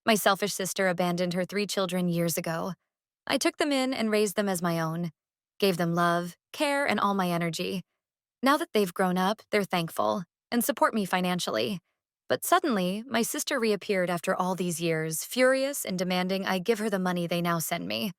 My selfish sister abandoned her 3 children years ago. I took them in and raised them as my own, gave them love, care, and all my energy. Now that they've grown up, they're thankful and support me financially. But suddenly, my sister reappeared after all these years, furious and demanding I give her the money they now send me.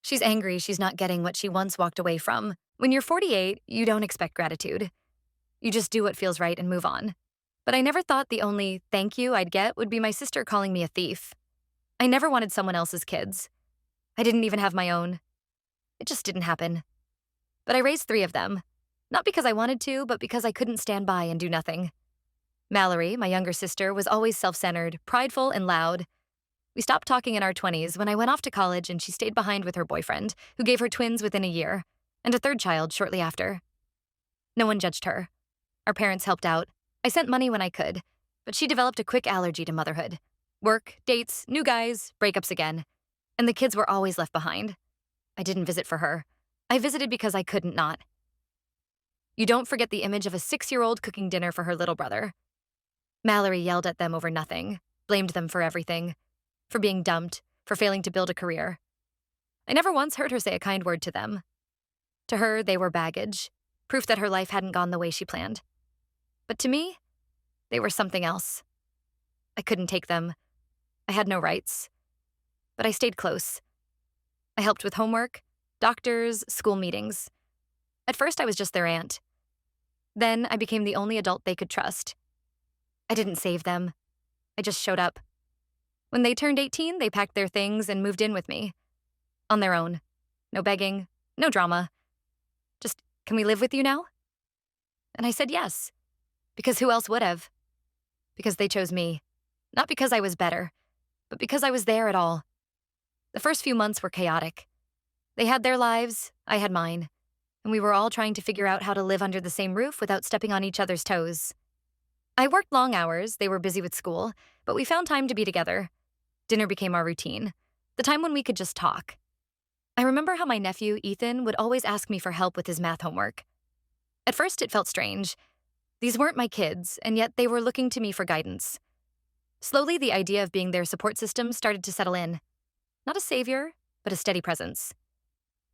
She's angry she's not getting what she once walked away from. When you're 48, you don't expect gratitude. You just do what feels right and move on. But I never thought the only thank you I'd get would be my sister calling me a thief. I never wanted someone else's kids. I didn't even have my own. It just didn't happen. But I raised 3 of them. Not because I wanted to, but because I couldn't stand by and do nothing. Mallory, my younger sister, was always self-centered, prideful, and loud. We stopped talking in our 20s when I went off to college and she stayed behind with her boyfriend, who gave her twins within a year, and a third child shortly after. No one judged her. Our parents helped out. I sent money when I could, but she developed a quick allergy to motherhood. Work, dates, new guys, breakups again. And the kids were always left behind. I didn't visit for her. I visited because I couldn't not. You don't forget the image of a 6-year-old cooking dinner for her little brother. Mallory yelled at them over nothing, blamed them for everything, for being dumped, for failing to build a career. I never once heard her say a kind word to them. To her, they were baggage, proof that her life hadn't gone the way she planned. But to me, they were something else. I couldn't take them. I had no rights. But I stayed close. I helped with homework, doctors, school meetings. At first, I was just their aunt. Then I became the only adult they could trust. I didn't save them. I just showed up. When they turned 18, they packed their things and moved in with me. On their own. No begging, no drama. Just, can we live with you now? And I said yes. Because who else would have? Because they chose me. Not because I was better, but because I was there at all. The first few months were chaotic. They had their lives, I had mine, and we were all trying to figure out how to live under the same roof without stepping on each other's toes. I worked long hours, they were busy with school, but we found time to be together. Dinner became our routine, the time when we could just talk. I remember how my nephew, Ethan, would always ask me for help with his math homework. At first, it felt strange. These weren't my kids, and yet they were looking to me for guidance. Slowly, the idea of being their support system started to settle in. Not a savior, but a steady presence.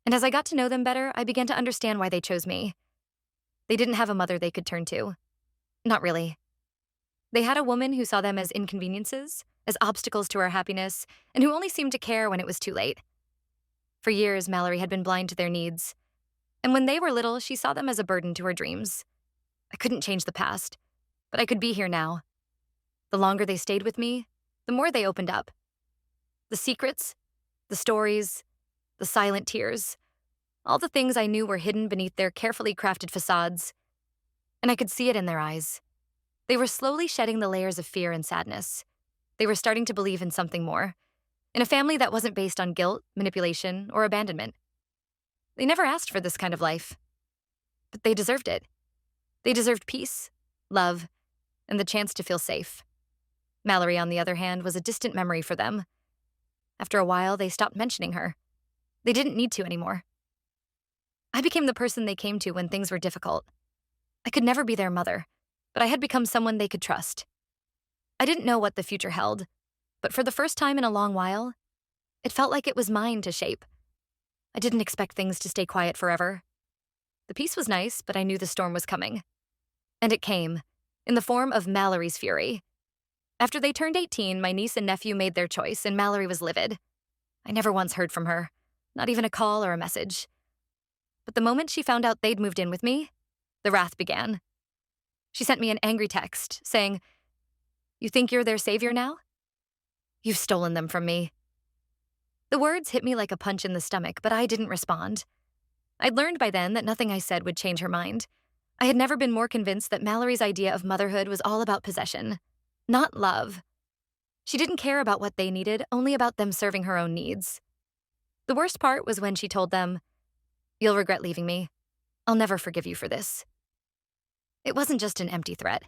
And as I got to know them better, I began to understand why they chose me. They didn't have a mother they could turn to. Not really. They had a woman who saw them as inconveniences, as obstacles to our happiness, and who only seemed to care when it was too late. For years, Mallory had been blind to their needs. And when they were little, she saw them as a burden to her dreams. I couldn't change the past, but I could be here now. The longer they stayed with me, the more they opened up. The secrets, the stories, the silent tears, all the things I knew were hidden beneath their carefully crafted facades. And I could see it in their eyes. They were slowly shedding the layers of fear and sadness. They were starting to believe in something more, in a family that wasn't based on guilt, manipulation, or abandonment. They never asked for this kind of life, but they deserved it. They deserved peace, love, and the chance to feel safe. Mallory, on the other hand, was a distant memory for them. After a while, they stopped mentioning her. They didn't need to anymore. I became the person they came to when things were difficult. I could never be their mother, but I had become someone they could trust. I didn't know what the future held, but for the first time in a long while, it felt like it was mine to shape. I didn't expect things to stay quiet forever. The peace was nice, but I knew the storm was coming. And it came, in the form of Mallory's fury. After they turned 18, my niece and nephew made their choice, and Mallory was livid. I never once heard from her, not even a call or a message. But the moment she found out they'd moved in with me, the wrath began. She sent me an angry text, saying, "You think you're their savior now? You've stolen them from me." The words hit me like a punch in the stomach, but I didn't respond. I'd learned by then that nothing I said would change her mind. I had never been more convinced that Mallory's idea of motherhood was all about possession, not love. She didn't care about what they needed, only about them serving her own needs. The worst part was when she told them, "You'll regret leaving me. I'll never forgive you for this." It wasn't just an empty threat.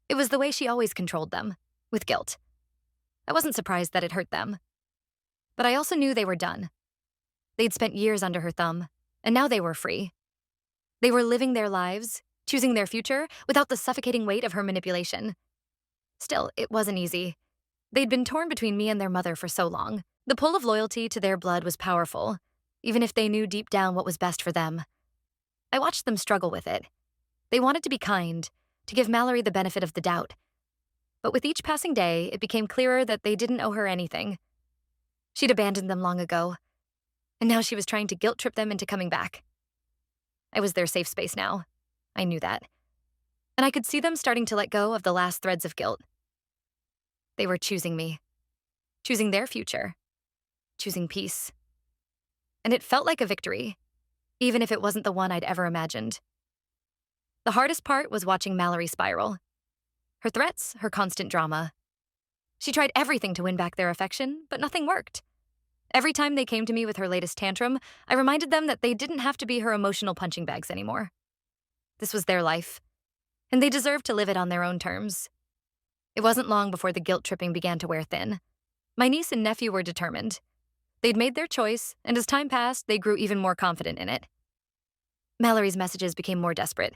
It was the way she always controlled them, with guilt. I wasn't surprised that it hurt them. But I also knew they were done. They'd spent years under her thumb, and now they were free. They were living their lives, choosing their future, without the suffocating weight of her manipulation. Still, it wasn't easy. They'd been torn between me and their mother for so long. The pull of loyalty to their blood was powerful, even if they knew deep down what was best for them. I watched them struggle with it. They wanted to be kind, to give Mallory the benefit of the doubt. But with each passing day, it became clearer that they didn't owe her anything. She'd abandoned them long ago, and now she was trying to guilt-trip them into coming back. I was their safe space now. I knew that. And I could see them starting to let go of the last threads of guilt. They were choosing me, choosing their future, choosing peace. And it felt like a victory, even if it wasn't the one I'd ever imagined. The hardest part was watching Mallory spiral. Her threats, her constant drama. She tried everything to win back their affection, but nothing worked. Every time they came to me with her latest tantrum, I reminded them that they didn't have to be her emotional punching bags anymore. This was their life, and they deserved to live it on their own terms. It wasn't long before the guilt tripping began to wear thin. My niece and nephew were determined. They'd made their choice, and as time passed, they grew even more confident in it. Mallory's messages became more desperate.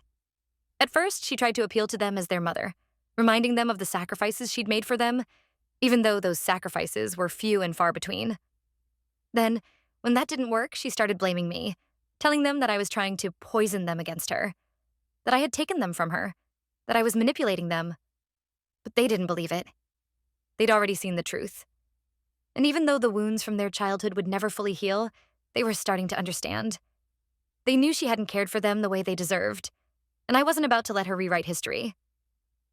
At first, she tried to appeal to them as their mother, reminding them of the sacrifices she'd made for them, even though those sacrifices were few and far between. Then, when that didn't work, she started blaming me, telling them that I was trying to poison them against her, that I had taken them from her, that I was manipulating them. But they didn't believe it. They'd already seen the truth. And even though the wounds from their childhood would never fully heal, they were starting to understand. They knew she hadn't cared for them the way they deserved, and I wasn't about to let her rewrite history.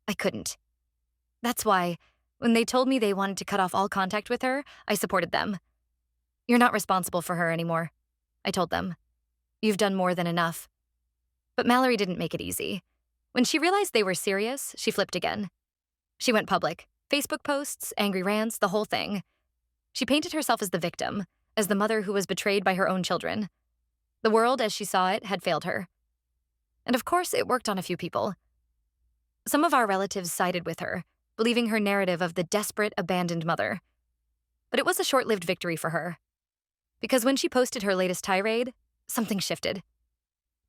I couldn't. That's why, when they told me they wanted to cut off all contact with her, I supported them. "You're not responsible for her anymore," I told them. "You've done more than enough." But Mallory didn't make it easy. When she realized they were serious, she flipped again. She went public. Facebook posts, angry rants, the whole thing. She painted herself as the victim, as the mother who was betrayed by her own children. The world, as she saw it, had failed her. And of course, it worked on a few people. Some of our relatives sided with her, believing her narrative of the desperate, abandoned mother. But it was a short-lived victory for her. Because when she posted her latest tirade, something shifted.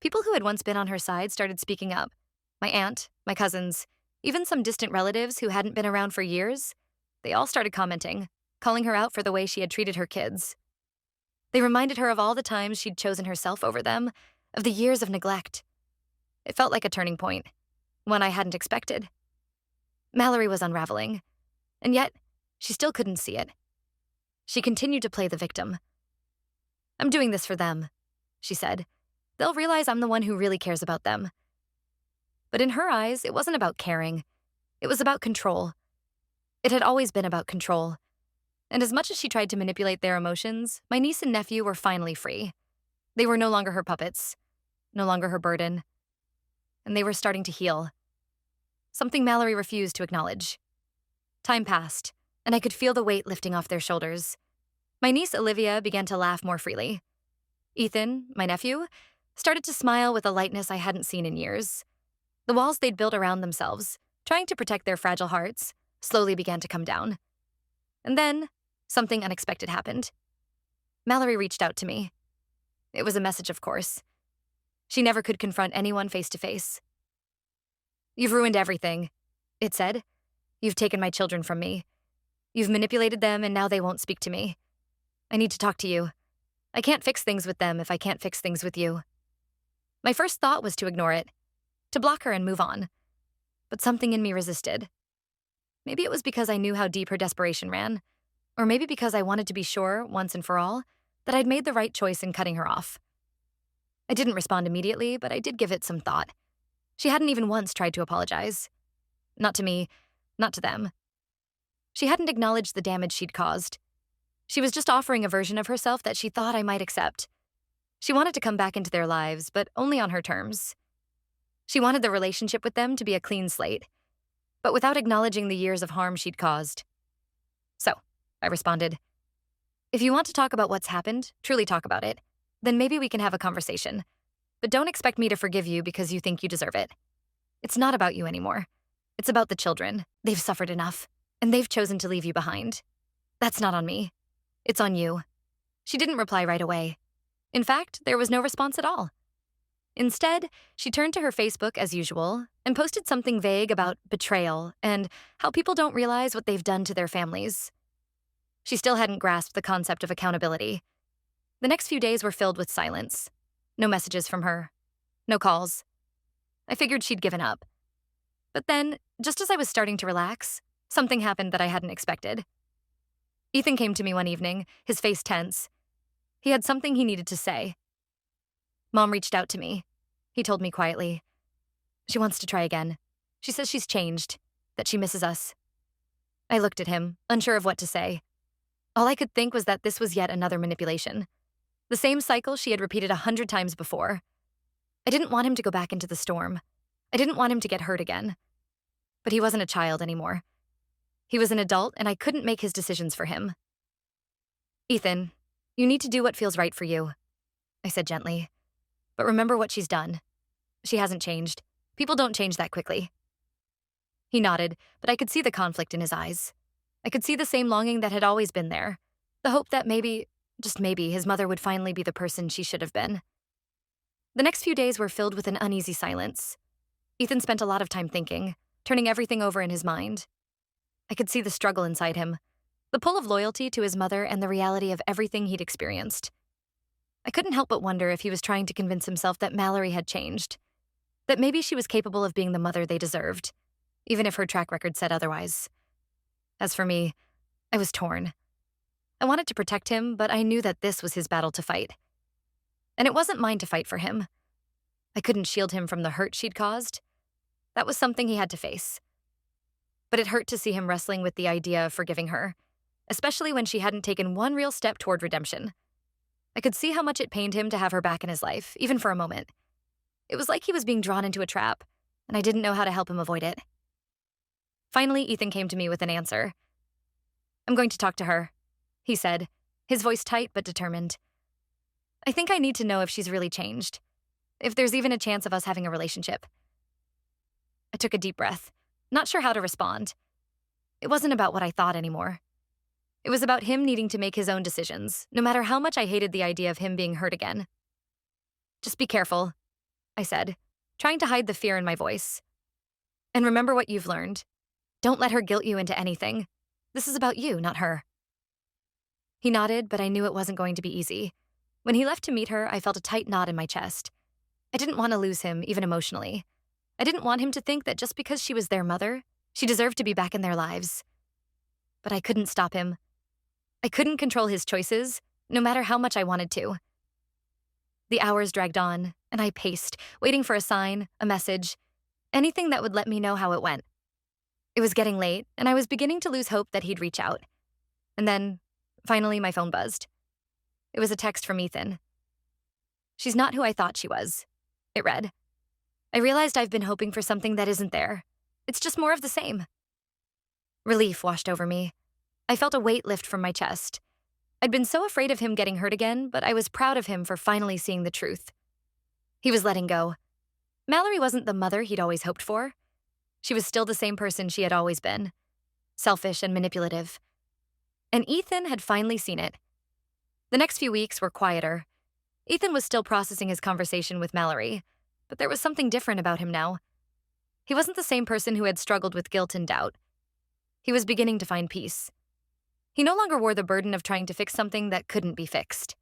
People who had once been on her side started speaking up. My aunt, my cousins, even some distant relatives who hadn't been around for years, they all started commenting, calling her out for the way she had treated her kids. They reminded her of all the times she'd chosen herself over them, of the years of neglect. It felt like a turning point, one I hadn't expected. Mallory was unraveling, and yet she still couldn't see it. She continued to play the victim. "I'm doing this for them," she said. "They'll realize I'm the one who really cares about them." But in her eyes, it wasn't about caring. It was about control. It had always been about control. And as much as she tried to manipulate their emotions, my niece and nephew were finally free. They were no longer her puppets, no longer her burden. And they were starting to heal. Something Mallory refused to acknowledge. Time passed, and I could feel the weight lifting off their shoulders. My niece Olivia began to laugh more freely. Ethan, my nephew, started to smile with a lightness I hadn't seen in years. The walls they'd built around themselves, trying to protect their fragile hearts, slowly began to come down. And then, something unexpected happened. Mallory reached out to me. It was a message, of course. She never could confront anyone face to face. "You've ruined everything," it said. "You've taken my children from me. You've manipulated them, and now they won't speak to me. I need to talk to you. I can't fix things with them if I can't fix things with you." My first thought was to ignore it, to block her and move on. But something in me resisted. Maybe it was because I knew how deep her desperation ran, or maybe because I wanted to be sure, once and for all, that I'd made the right choice in cutting her off. I didn't respond immediately, but I did give it some thought. She hadn't even once tried to apologize. Not to me, not to them. She hadn't acknowledged the damage she'd caused. She was just offering a version of herself that she thought I might accept. She wanted to come back into their lives, but only on her terms. She wanted the relationship with them to be a clean slate, but without acknowledging the years of harm she'd caused. "So," I responded, "if you want to talk about what's happened, truly talk about it, then maybe we can have a conversation. But don't expect me to forgive you because you think you deserve it. It's not about you anymore. It's about the children. They've suffered enough, and they've chosen to leave you behind. That's not on me. It's on you." She didn't reply right away. In fact, there was no response at all. Instead, she turned to her Facebook as usual and posted something vague about betrayal and how people don't realize what they've done to their families. She still hadn't grasped the concept of accountability. The next few days were filled with silence. No messages from her. No calls. I figured she'd given up. But then, just as I was starting to relax, something happened that I hadn't expected. Ethan came to me one evening, his face tense. He had something he needed to say. Mom reached out to me. He told me quietly. She wants to try again. She says she's changed, that she misses us. I looked at him, unsure of what to say. All I could think was that this was yet another manipulation. The same cycle she had repeated 100 times before. I didn't want him to go back into the storm. I didn't want him to get hurt again. But he wasn't a child anymore. He was an adult, and I couldn't make his decisions for him. Ethan, you need to do what feels right for you, I said gently. But remember what she's done. She hasn't changed. People don't change that quickly. He nodded, but I could see the conflict in his eyes. I could see the same longing that had always been there. The hope that maybe, just maybe, his mother would finally be the person she should have been. The next few days were filled with an uneasy silence. Ethan spent a lot of time thinking, turning everything over in his mind. I could see the struggle inside him, the pull of loyalty to his mother and the reality of everything he'd experienced. I couldn't help but wonder if he was trying to convince himself that Mallory had changed, that maybe she was capable of being the mother they deserved, even if her track record said otherwise. As for me, I was torn. I wanted to protect him, but I knew that this was his battle to fight. And it wasn't mine to fight for him. I couldn't shield him from the hurt she'd caused. That was something he had to face. But it hurt to see him wrestling with the idea of forgiving her, especially when she hadn't taken one real step toward redemption. I could see how much it pained him to have her back in his life, even for a moment. It was like he was being drawn into a trap, and I didn't know how to help him avoid it. Finally, Ethan came to me with an answer. I'm going to talk to her, he said, his voice tight but determined. I think I need to know if she's really changed, if there's even a chance of us having a relationship. I took a deep breath, not sure how to respond. It wasn't about what I thought anymore. It was about him needing to make his own decisions, no matter how much I hated the idea of him being hurt again. Just be careful, I said, trying to hide the fear in my voice. And remember what you've learned. Don't let her guilt you into anything. This is about you, not her. He nodded, but I knew it wasn't going to be easy. When he left to meet her, I felt a tight knot in my chest. I didn't want to lose him, even emotionally. I didn't want him to think that just because she was their mother, she deserved to be back in their lives. But I couldn't stop him. I couldn't control his choices, no matter how much I wanted to. The hours dragged on, and I paced, waiting for a sign, a message, anything that would let me know how it went. It was getting late, and I was beginning to lose hope that he'd reach out. And then, finally, my phone buzzed. It was a text from Ethan. She's not who I thought she was, it read. I realized I've been hoping for something that isn't there. It's just more of the same. Relief washed over me. I felt a weight lift from my chest. I'd been so afraid of him getting hurt again, but I was proud of him for finally seeing the truth. He was letting go. Mallory wasn't the mother he'd always hoped for. She was still the same person she had always been, selfish and manipulative. And Ethan had finally seen it. The next few weeks were quieter. Ethan was still processing his conversation with Mallory, but there was something different about him now. He wasn't the same person who had struggled with guilt and doubt. He was beginning to find peace. He no longer wore the burden of trying to fix something that couldn't be fixed.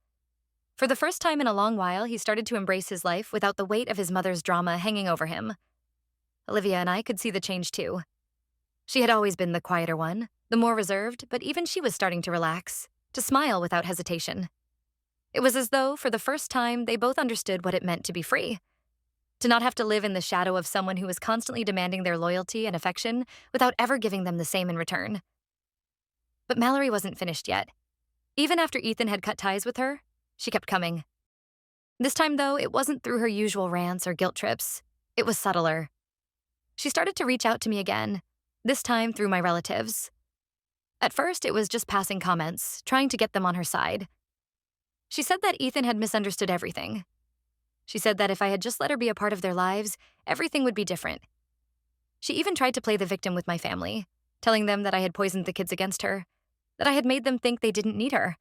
For the first time in a long while, he started to embrace his life without the weight of his mother's drama hanging over him. Olivia and I could see the change too. She had always been the quieter one, the more reserved, but even she was starting to relax, to smile without hesitation. It was as though, for the first time, they both understood what it meant to be free. To not have to live in the shadow of someone who was constantly demanding their loyalty and affection without ever giving them the same in return. But Mallory wasn't finished yet. Even after Ethan had cut ties with her, she kept coming. This time, though, it wasn't through her usual rants or guilt trips. It was subtler. She started to reach out to me again, this time through my relatives. At first, it was just passing comments, trying to get them on her side. She said that Ethan had misunderstood everything. She said that if I had just let her be a part of their lives, everything would be different. She even tried to play the victim with my family, telling them that I had poisoned the kids against her, that I had made them think they didn't need her.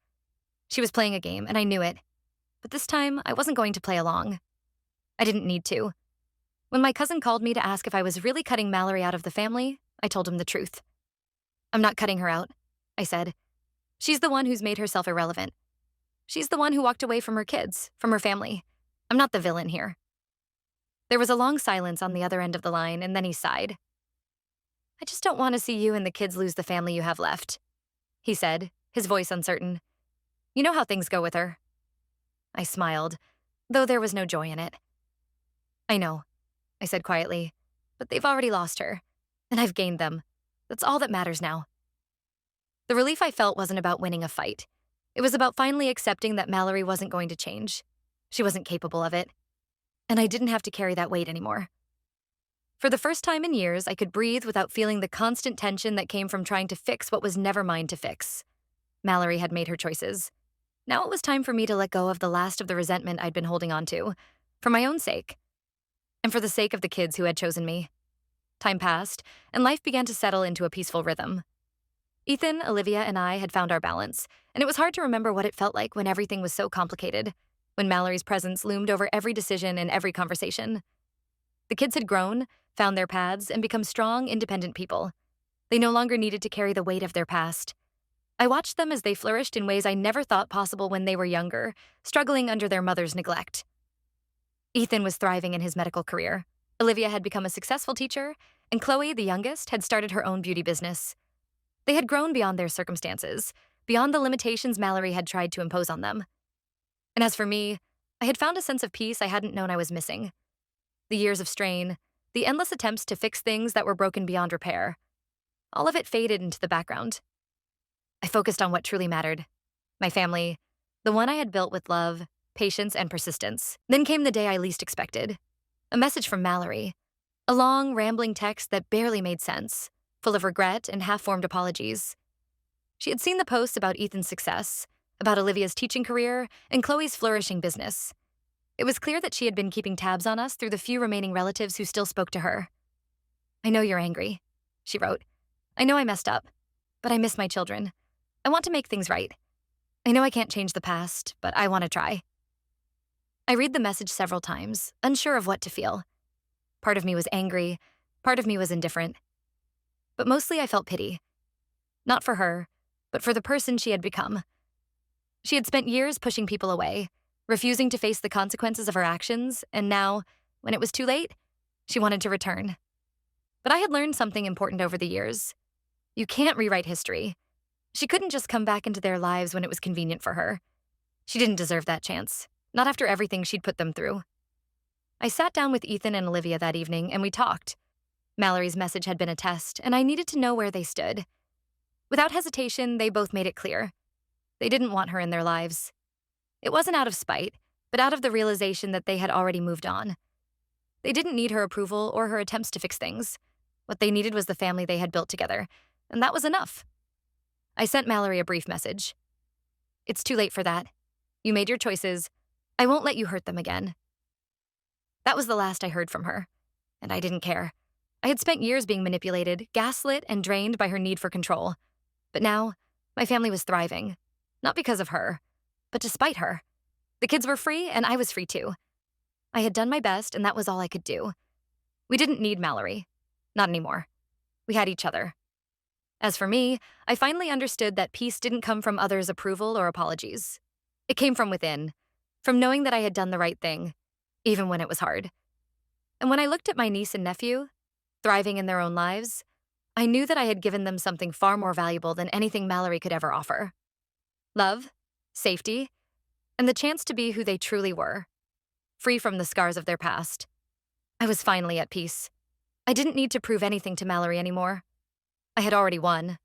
She was playing a game, and I knew it. But this time, I wasn't going to play along. I didn't need to. When my cousin called me to ask if I was really cutting Mallory out of the family, I told him the truth. I'm not cutting her out, I said. She's the one who's made herself irrelevant. She's the one who walked away from her kids, from her family. I'm not the villain here. There was a long silence on the other end of the line, and then he sighed. I just don't want to see you and the kids lose the family you have left, he said, his voice uncertain. You know how things go with her. I smiled, though there was no joy in it. I know, I said quietly, but they've already lost her, and I've gained them. That's all that matters now. The relief I felt wasn't about winning a fight. It was about finally accepting that Mallory wasn't going to change. She wasn't capable of it. And I didn't have to carry that weight anymore. For the first time in years, I could breathe without feeling the constant tension that came from trying to fix what was never mine to fix. Mallory had made her choices. Now it was time for me to let go of the last of the resentment I'd been holding on to, for my own sake, and for the sake of the kids who had chosen me. Time passed, and life began to settle into a peaceful rhythm. Ethan, Olivia, and I had found our balance, and it was hard to remember what it felt like when everything was so complicated, when Mallory's presence loomed over every decision and every conversation. The kids had grown, found their paths, and become strong, independent people. They no longer needed to carry the weight of their past. I watched them as they flourished in ways I never thought possible when they were younger, struggling under their mother's neglect. Ethan was thriving in his medical career. Olivia had become a successful teacher, and Chloe, the youngest, had started her own beauty business. They had grown beyond their circumstances, beyond the limitations Mallory had tried to impose on them. And as for me, I had found a sense of peace I hadn't known I was missing. The years of strain, the endless attempts to fix things that were broken beyond repair, all of it faded into the background. I focused on what truly mattered. My family, the one I had built with love, patience, and persistence. Then came the day I least expected. A message from Mallory. A long, rambling text that barely made sense, full of regret and half-formed apologies. She had seen the posts about Ethan's success, about Olivia's teaching career, and Chloe's flourishing business. It was clear that she had been keeping tabs on us through the few remaining relatives who still spoke to her. I know you're angry, she wrote. I know I messed up, but I miss my children. I want to make things right. I know I can't change the past, but I want to try. I read the message several times, unsure of what to feel. Part of me was angry, part of me was indifferent. But mostly I felt pity. Not for her, but for the person she had become. She had spent years pushing people away, refusing to face the consequences of her actions, and now, when it was too late, she wanted to return. But I had learned something important over the years. You can't rewrite history. She couldn't just come back into their lives when it was convenient for her. She didn't deserve that chance, not after everything she'd put them through. I sat down with Ethan and Olivia that evening, and we talked. Mallory's message had been a test, and I needed to know where they stood. Without hesitation, they both made it clear. They didn't want her in their lives. It wasn't out of spite, but out of the realization that they had already moved on. They didn't need her approval or her attempts to fix things. What they needed was the family they had built together, and that was enough. I sent Mallory a brief message. It's too late for that. You made your choices. I won't let you hurt them again. That was the last I heard from her, and I didn't care. I had spent years being manipulated, gaslit, and drained by her need for control. But now, my family was thriving. Not because of her, but despite her. The kids were free, and I was free too. I had done my best, and that was all I could do. We didn't need Mallory. Not anymore. We had each other. As for me, I finally understood that peace didn't come from others' approval or apologies. It came from within, from knowing that I had done the right thing, even when it was hard. And when I looked at my niece and nephew, thriving in their own lives, I knew that I had given them something far more valuable than anything Mallory could ever offer. Love, safety, and the chance to be who they truly were, free from the scars of their past. I was finally at peace. I didn't need to prove anything to Mallory anymore. I had already won.